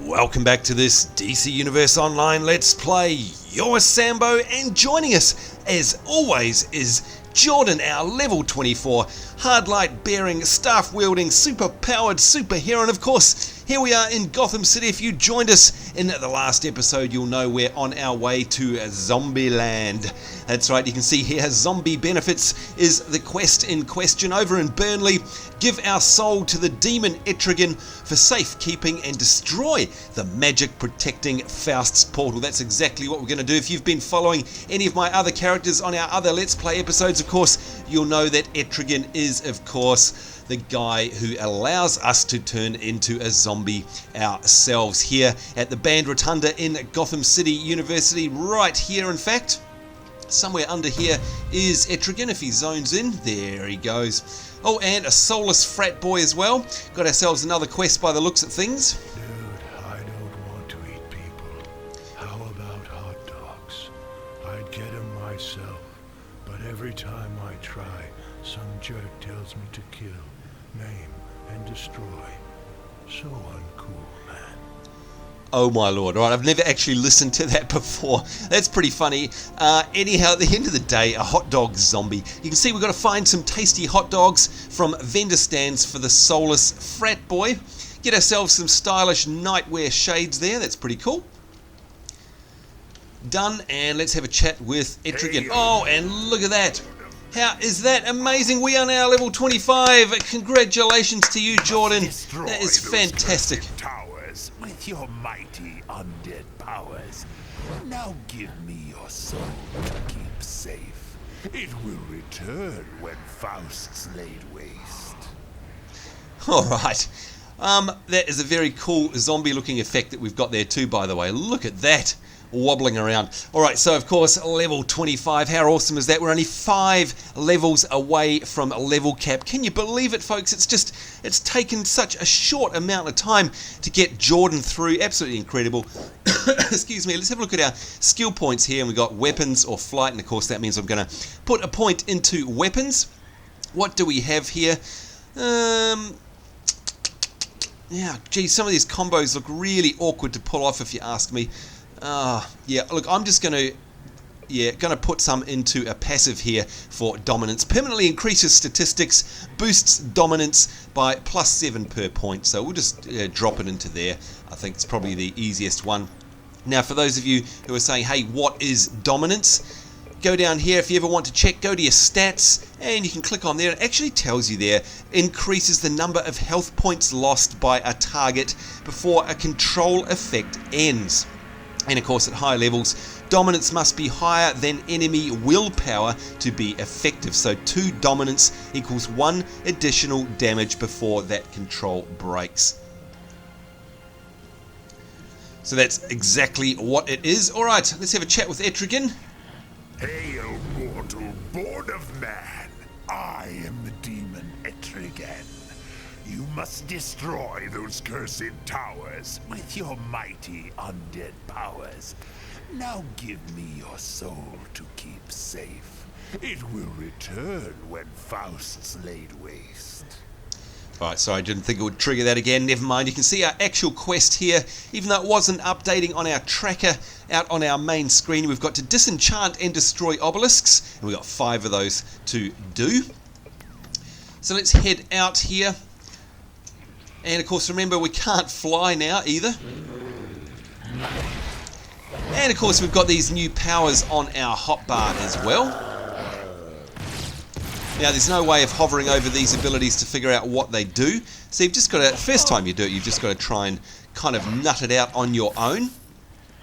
Welcome back to this DC Universe Online Let's Play. You're Sambo, and joining us, as always, is Jordan, our level 24, hard light bearing, staff wielding, super powered superhero, and of course, here we are in Gotham City. If you joined us in the last episode, you'll know we're on our way to Zombieland. That's right, you can see here, Zombie Benefits is the quest in question. Over in Burnley, give our soul to the demon Etrigan for safekeeping and destroy the magic protecting Faust's portal. That's exactly what we're going to do. If you've been following any of my other characters on our other Let's Play episodes, of course, you'll know that Etrigan is, of course, the guy who allows us to turn into a zombie ourselves here at the Band Rotunda in Gotham City University, right here in fact. Somewhere under here is Etrigan. If he zones in, there he goes. Oh, and a soulless frat boy as well. Got ourselves another quest by the looks of things. Dude, I don't want to eat people. How about hot dogs? I'd get them myself, but every time I try, some jerk tells me to kill, maim, and destroy. So uncool, man. Oh my lord. Alright, I've never actually listened to that before. That's pretty funny. Anyhow, at the end of the day, a hot dog zombie. You can see we've got to find some tasty hot dogs from vendor stands for the soulless frat boy. Get ourselves some stylish nightwear shades there. That's pretty cool. Done, and let's have a chat with Etrigan. Oh, and look at that. How is that amazing? We are now level 25. Congratulations to you, Jordan. That is fantastic. Towers with your mighty undead powers. Now give me your soul to keep safe. It will return when Faust's laid waste. Alright. That is a very cool zombie looking effect that we've got there too, by the way. Look at that. Wobbling around. Alright, so of course, level 25. How awesome is that? We're only 5 levels away from level cap. Can you believe it, folks? It's taken such a short amount of time to get Jordan through. Absolutely incredible. Excuse me. Let's have a look at our skill points here. And we've got weapons or flight, and of course that means I'm going to put a point into weapons. What do we have here? Yeah, geez, some of these combos look really awkward to pull off if you ask me. Yeah, look, I'm just going to put some into a passive here for dominance. Permanently increases statistics, boosts dominance by +7 per point. So we'll just drop it into there. I think it's probably the easiest one. Now, for those of you who are saying, hey, what is dominance? Go down here if you ever want to check, go to your stats, and you can click on there. It actually tells you there, increases the number of health points lost by a target before a control effect ends. And of course, at high levels, dominance must be higher than enemy willpower to be effective. So 2 dominance equals 1 additional damage before that control breaks. So that's exactly what it is. Alright, let's have a chat with Etrigan. Hail, mortal, born of man. I am the demon Etrigan. You must destroy those cursed towers with your mighty undead powers. Now give me your soul to keep safe. It will return when Faust's laid waste. Alright, so I didn't think it would trigger that again. Never mind. You can see our actual quest here. Even though it wasn't updating on our tracker out on our main screen, we've got to disenchant and destroy obelisks. And we've got 5 of those to do. So let's head out here. And of course, remember, we can't fly now either. And of course, we've got these new powers on our hotbar as well. Now, there's no way of hovering over these abilities to figure out what they do. So you've just got to, first time you do it, you've just got to try and kind of nut it out on your own.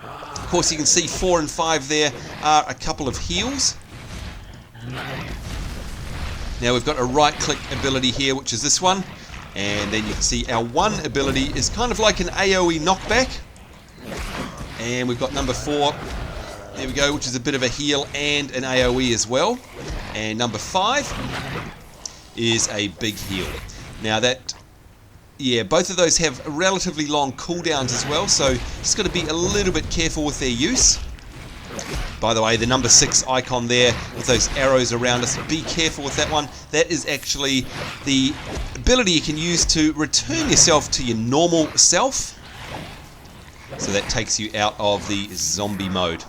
Of course, you can see 4 and 5 there are a couple of heals. Now, we've got a right-click ability here, which is this one. And then you can see our 1 ability is kind of like an AoE knockback. And we've got number 4, there we go, which is a bit of a heal and an AoE as well. And number 5 is a big heal. Now that, yeah, both of those have relatively long cooldowns as well, so just got to be a little bit careful with their use. By the way, the number 6 icon there with those arrows around us, be careful with that one. That is actually the ability you can use to return yourself to your normal self. So that takes you out of the zombie mode.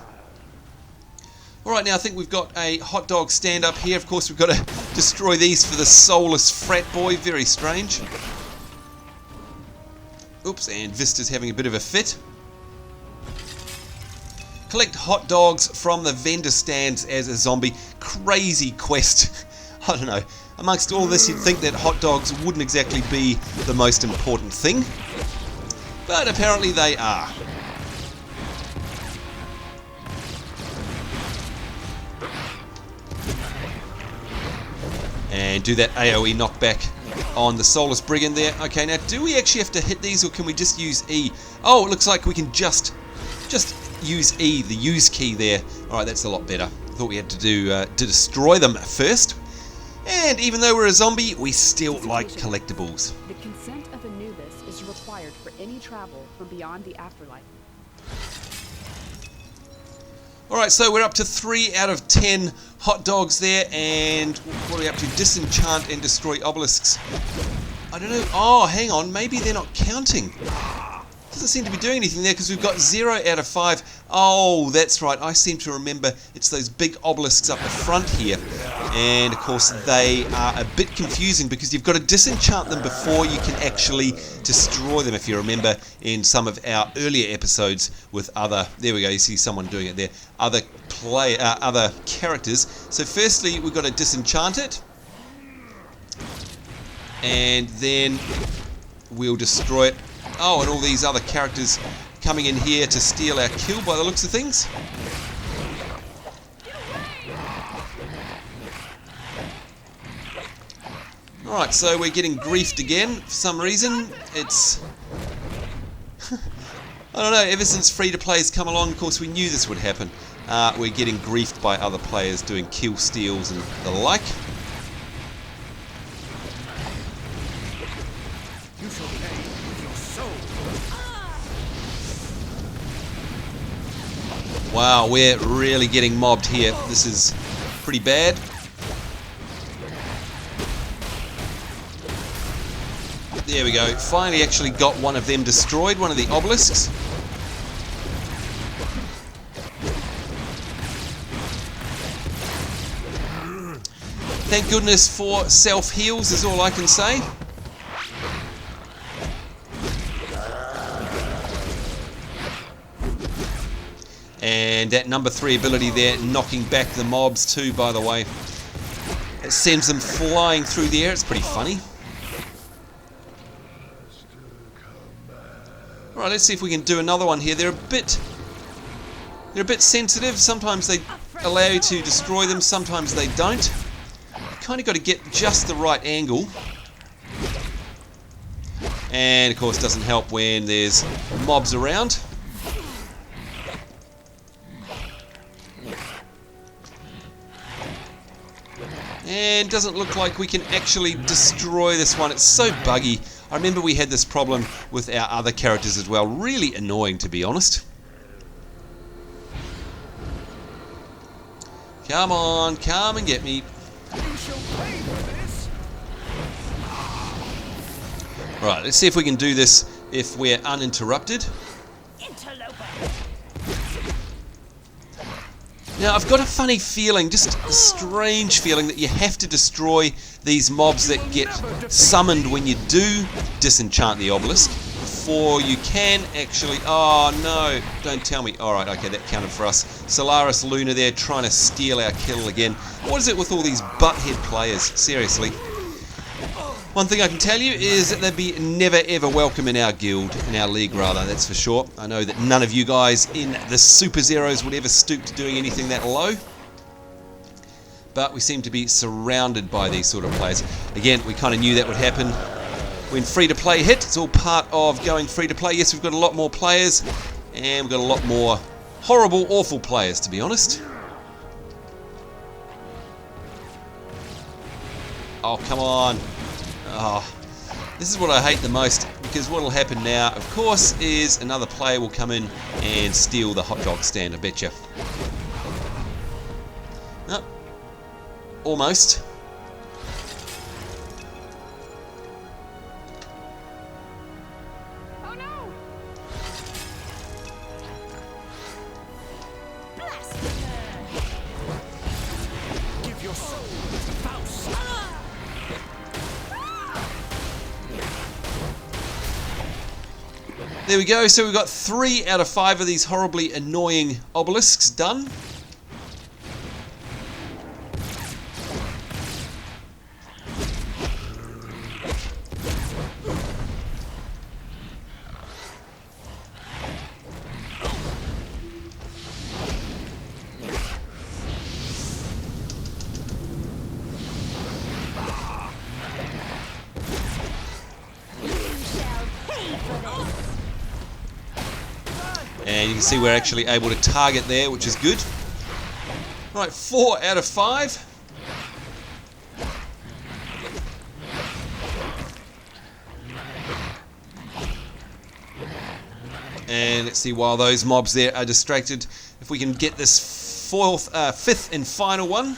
Alright, now I think we've got a hot dog stand up here. Of course, we've got to destroy these for the soulless frat boy. Very strange. Oops, and Vista's having a bit of a fit. Collect hot dogs from the vendor stands as a zombie. Crazy quest. I don't know. Amongst all this, you'd think that hot dogs wouldn't exactly be the most important thing. But apparently they are. And do that AoE knockback on the Soulless Brigand there. Okay, now do we actually have to hit these, or can we just use E? Oh, it looks like we can just use E, the use key there. Alright, that's a lot better. I thought we had to do to destroy them first. And even though we're a zombie, we still like collectibles. The consent of Anubis is required for any travel from beyond the afterlife. Alright, so we're up to 3 out of 10 hot dogs there, and what are we up to? Disenchant and destroy obelisks. I don't know. Oh, hang on. Maybe they're not counting. Doesn't seem to be doing anything there because we've got 0 out of 5. Oh, that's right. I seem to remember it's those big obelisks up the front here. And of course they are a bit confusing because you've got to disenchant them before you can actually destroy them, if you remember in some of our earlier episodes with other, there we go, you see someone doing it there, other characters. So firstly we've got to disenchant it, and then we'll destroy it. Oh, and all these other characters coming in here to steal our kill by the looks of things. Alright, so we're getting griefed again for some reason. It's... I don't know, ever since free-to-play's come along, of course we knew this would happen. We're getting griefed by other players doing kill steals and the like. You shall pay with your soul. Wow, we're really getting mobbed here. This is pretty bad. There we go. Finally actually got one of them destroyed, one of the obelisks. Thank goodness for self-heals is all I can say. And that number 3 ability there, knocking back the mobs too, by the way. It sends them flying through the air. It's pretty funny. Alright, let's see if we can do another one here. They're a bit sensitive. Sometimes they allow you to destroy them, sometimes they don't. You kind of got to get just the right angle. And of course, doesn't help when there's mobs around. And doesn't look like we can actually destroy this one. It's so buggy. I remember we had this problem with our other characters as well. Really annoying, to be honest. Come on, come and get me. Right, let's see if we can do this if we're uninterrupted. Now, I've got a funny feeling, just a strange feeling, that you have to destroy these mobs that get summoned when you do disenchant the obelisk before you can actually... Oh, no, don't tell me. Alright, okay, that counted for us. Solaris Luna there trying to steal our kill again. What is it with all these butthead players? Seriously. One thing I can tell you is that they'd be never ever welcome in our guild, in our league rather, that's for sure. I know that none of you guys in the Superzeroes would ever stoop to doing anything that low. But we seem to be surrounded by these sort of players. Again, we kind of knew that would happen when free-to-play hit. It's all part of going free-to-play. Yes, we've got a lot more players, and we've got a lot more horrible, awful players, to be honest. Oh, come on. Oh, this is what I hate the most, because what will happen now, of course, is another player will come in and steal the hot dog stand, I betcha. No, almost. Oh no! There we go. So we've got 3 out of 5 of these horribly annoying obelisks done. And you can see we're actually able to target there, which is good. Right, 4 out of 5. And let's see, while those mobs there are distracted, if we can get this 5th and final one.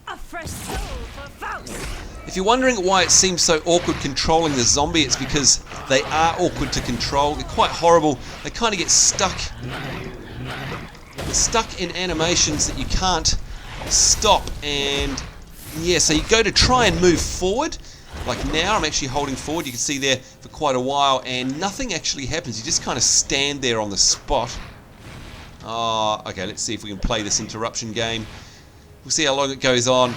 A fresh soul for Faust. If you're wondering why it seems so awkward controlling the zombie, it's because they are awkward to control. They're quite horrible. They kind of get stuck in animations that you can't stop. And yeah, so you go to try and move forward. Like now, I'm actually holding forward. You can see there for quite a while, and nothing actually happens. You just kind of stand there on the spot. Okay, let's see if we can play this interruption game. We'll see how long it goes on.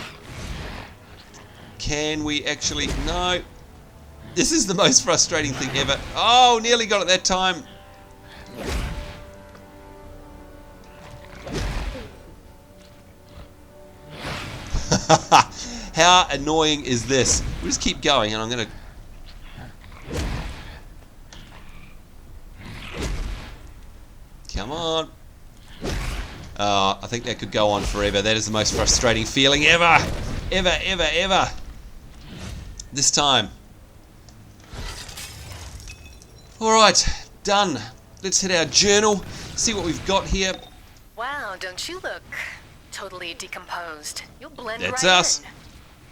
Can we actually... No. This is the most frustrating thing ever. Oh, nearly got it that time. How annoying is this? We'll just keep going, and I'm going to... Come on. I think that could go on forever. That is the most frustrating feeling ever. Ever, ever, ever. This time. Alright, done. Let's hit our journal, see what we've got here. Wow, don't you look totally decomposed. You'll blend That's right us. in.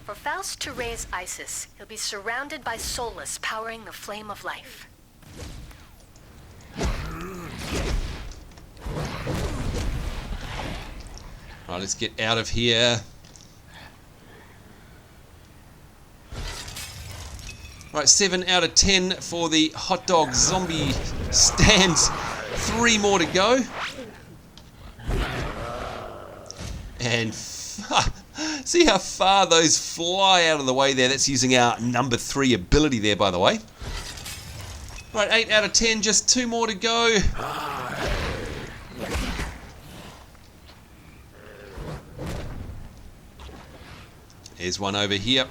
For Faust to raise Isis, he'll be surrounded by soulless powering the flame of life. Right, let's get out of here. Right, 7 out of 10 for the hot dog zombie stands. 3 more to go. And see how far those fly out of the way there. That's using our number 3 ability there, by the way. Right, 8 out of 10, just 2 more to go. There's one over here.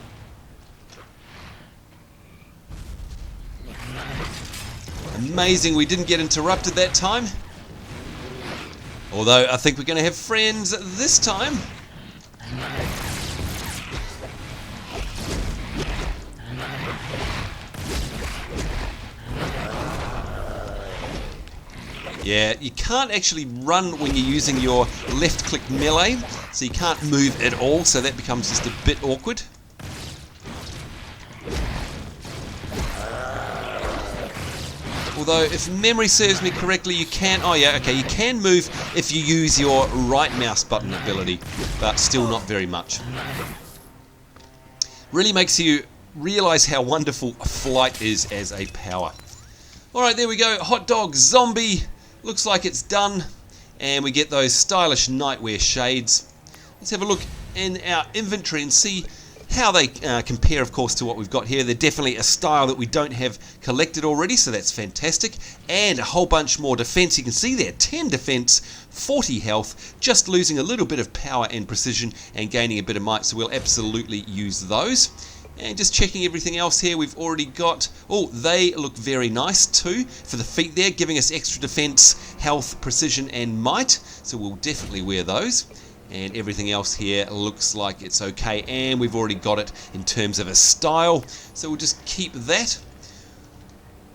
Amazing, we didn't get interrupted that time. Although I think we're going to have friends this time. Yeah, you can't actually run when you're using your left click melee, so you can't move at all, so that becomes just a bit awkward. Although, if memory serves me correctly, you can... Oh yeah, okay, you can move if you use your right mouse button ability, but still not very much. Really makes you realise how wonderful flight is as a power. Alright, there we go. Hot dog zombie. Looks like it's done. And we get those stylish nightwear shades. Let's have a look in our inventory and see how they compare, of course, to what we've got here. They're definitely a style that we don't have collected already, so that's fantastic. And a whole bunch more defense. You can see there, 10 defense, 40 health, just losing a little bit of power and precision and gaining a bit of might, so we'll absolutely use those. And just checking everything else here, we've already got... Oh, they look very nice too for the feet there, giving us extra defense, health, precision, and might. So we'll definitely wear those. And everything else here looks like it's okay, and we've already got it in terms of a style, so we'll just keep that.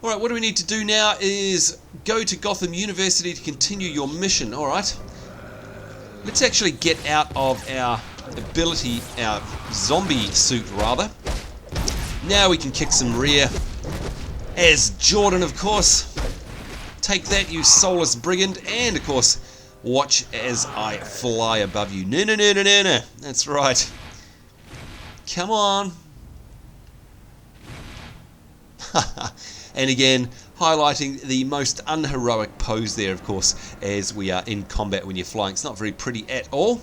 Alright, what do we need to do now is go to Gotham University to continue your mission. Alright, let's actually get out of our ability, our zombie suit rather. Now we can kick some rear as Jordan, of course. Take that, you soulless brigand, and of course watch as I fly above you. No, no, no, no, no, no. That's right. Come on. And again, highlighting the most unheroic pose there, of course, as we are in combat when you're flying. It's not very pretty at all.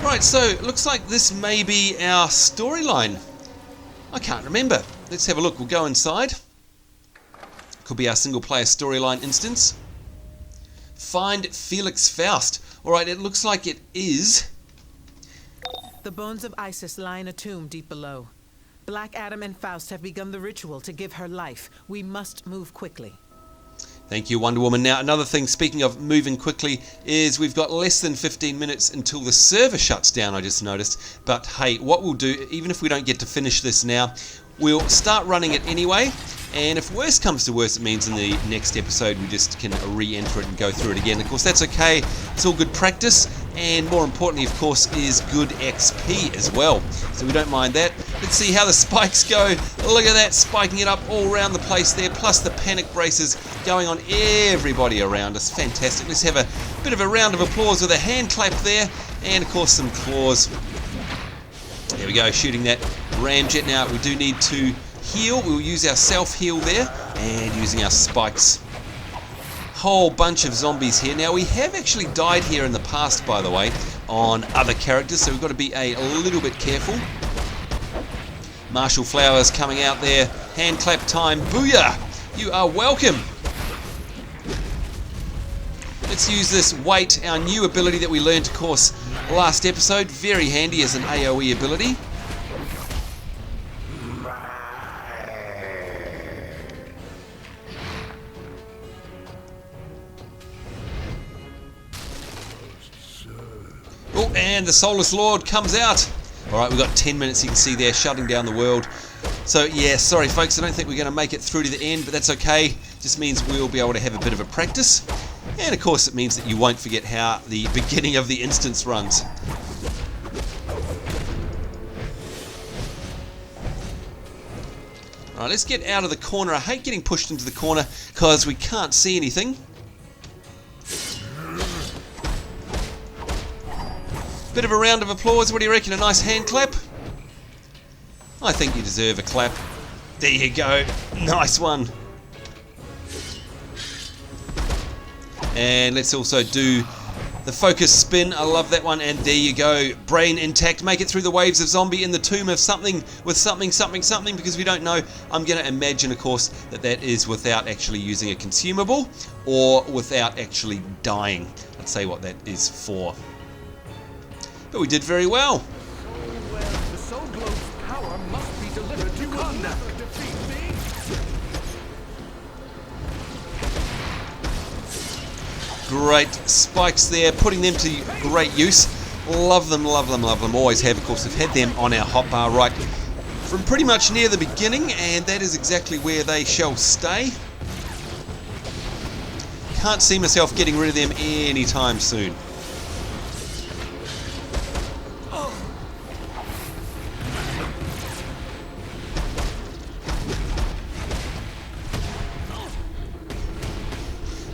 Right, so it looks like this may be our storyline. I can't remember. Let's have a look. We'll go inside. Could be our single-player storyline instance. Find Felix Faust. Alright, it looks like it is. The bones of Isis lie in a tomb deep below. Black Adam and Faust have begun the ritual to give her life. We must move quickly. Thank you, Wonder Woman. Now, another thing, speaking of moving quickly, is we've got less than 15 minutes until the server shuts down, I just noticed. But hey, what we'll do, even if we don't get to finish this now, we'll start running it anyway. And if worse comes to worse, it means in the next episode we just can re-enter it and go through it again. Of course, that's okay. It's all good practice. And more importantly, of course, is good XP as well. So we don't mind that. Let's see how the spikes go. Look at that, spiking it up all around the place there. Plus the panic braces going on everybody around us. Fantastic. Let's have a bit of a round of applause with a hand clap there. And of course, some claws. There we go, shooting that ramjet. Now, we do need to heal. We'll use our self-heal there. And using our spikes. Whole bunch of zombies here. Now we have actually died here in the past, by the way, on other characters, so we've got to be a little bit careful. Marshall Flowers coming out there. Hand clap time. Booyah! You are welcome. Let's use this weight, our new ability that we learned, of course, last episode. Very handy as an AoE ability. Oh, and the Soulless Lord comes out. Alright, we've got 10 minutes, you can see there, shutting down the world. So, yeah, sorry folks, I don't think we're going to make it through to the end, but that's okay. Just means we'll be able to have a bit of a practice. And, of course, it means that you won't forget how the beginning of the instance runs. Alright, let's get out of the corner. I hate getting pushed into the corner because we can't see anything. Bit of a round of applause, what do you reckon? A nice hand clap? I think you deserve a clap. There you go. Nice one. And let's also do the focus spin. I love that one. And there you go. Brain intact. Make it through the waves of zombie in the tomb of something with something, because we don't know. I'm going to imagine, of course, that that is without actually using a consumable or without actually dying. I'd say what that is for. But we did very well. The Soul Globe's power must be delivered to Karnak. Defeat me. Great spikes there, putting them to great use. Love them, love them, love them. Always have, of course. We've had them on our hotbar right from pretty much near the beginning, and that is exactly where they shall stay. Can't see myself getting rid of them anytime soon.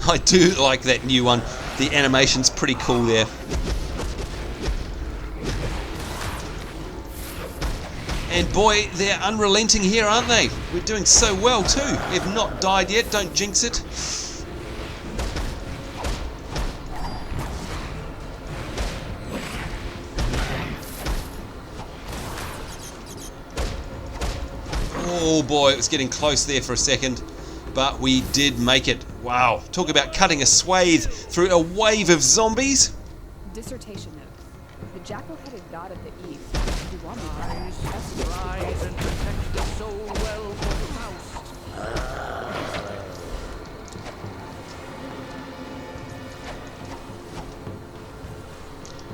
I do like that new one. The animation's pretty cool there. And boy, they're unrelenting here, aren't they? We're doing so well too. We have not died yet, don't jinx it. Oh boy, it was getting close there for a second. But we did make it. Wow. Talk about cutting a swathe through a wave of zombies. Dissertation note. The jackal-headed god of the east, Rise and protect the soul well for Faust.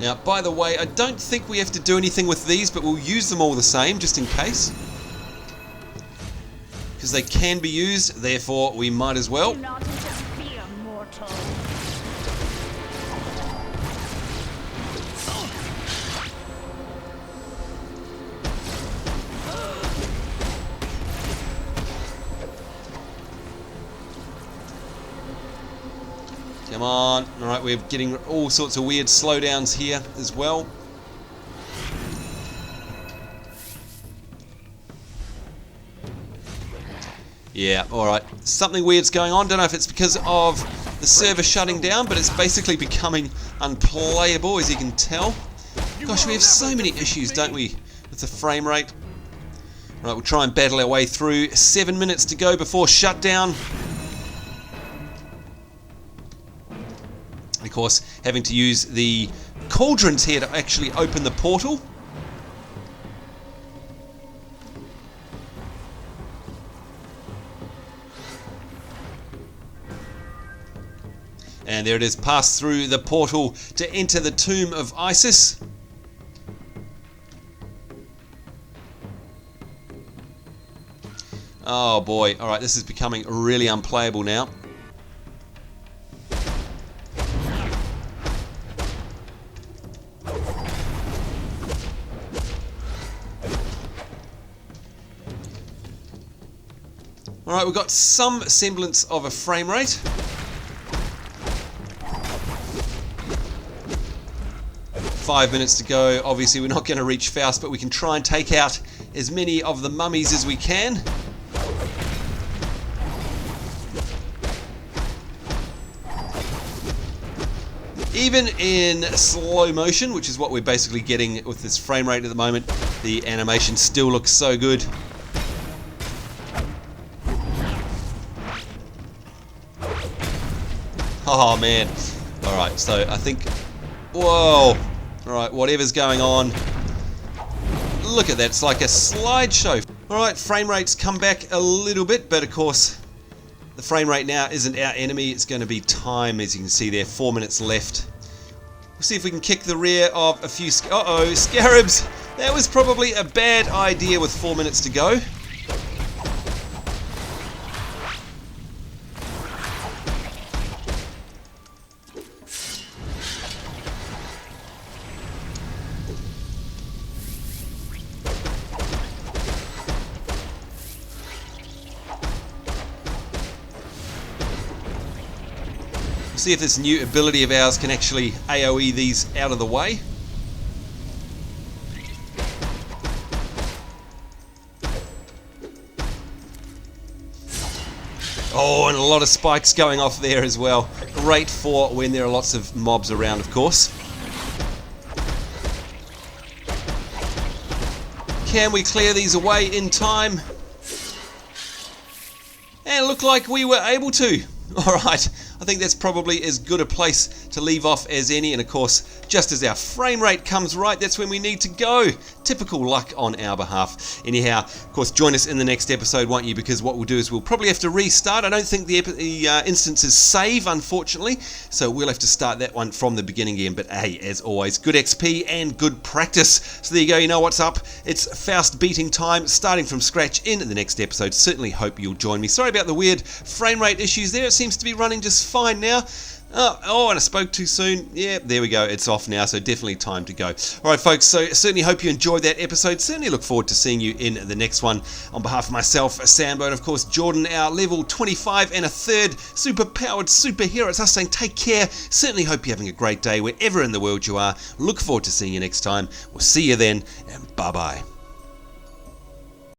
Now, by the way, I don't think we have to do anything with these, but we'll use them all the same, just in case. Because they can be used, therefore we might as well. Do not interfere, mortal. Come on. Alright, we're getting all sorts of weird slowdowns here as well. Yeah, alright. Something weird's going on. Don't know if it's because of the server shutting down, but it's basically becoming unplayable, as you can tell. Gosh, we have so many issues, don't we, with the frame rate. Right, we'll try and battle our way through. 7 minutes to go before shutdown. Of course, having to use the cauldrons here to actually open the portal. And there it is, pass through the portal to enter the tomb of Isis. Oh boy, alright, this is becoming really unplayable now. Alright, we've got some semblance of a frame rate. Five minutes to go. Obviously we're not going to reach Faust, but we can try and take out as many of the mummies as we can. Even in slow motion, which is what we're basically getting with this frame rate at the moment, the animation still looks so good. Oh man. Alright, so I think... Whoa! Alright, whatever's going on. Look at that, it's like a slideshow. Alright, frame rate's come back a little bit, but of course the frame rate now isn't our enemy, it's going to be time, as you can see there, 4 minutes left. We'll see if we can kick the rear of a few... Uh-oh, scarabs! That was probably a bad idea with 4 minutes to go. See if this new ability of ours can actually AoE these out of the way. Oh, and a lot of spikes going off there as well. Great for when there are lots of mobs around, of course. Can we clear these away in time? And it looked like we were able to. Alright, I think that's probably as good a place to leave off as any, and of course, just as our frame rate comes right, that's when we need to go. Typical luck on our behalf. Anyhow, of course, join us in the next episode, won't you? Because what we'll do is we'll probably have to restart. I don't think the instances save, unfortunately, so we'll have to start that one from the beginning again. But hey, as always, good XP and good practice. So there you go, you know what's up. It's Faust beating time, starting from scratch in the next episode. Certainly hope you'll join me. Sorry about the weird frame rate issues there. It seems to be running just fine now. Oh, and I spoke too soon. Yeah, there we go. It's off now, so definitely time to go. All right, folks, so certainly hope you enjoyed that episode. Certainly look forward to seeing you in the next one. On behalf of myself, Sambo, and of course Jordan, our level 25 and a third super-powered superhero, it's us saying take care. Certainly hope you're having a great day wherever in the world you are. Look forward to seeing you next time. We'll see you then, and bye-bye.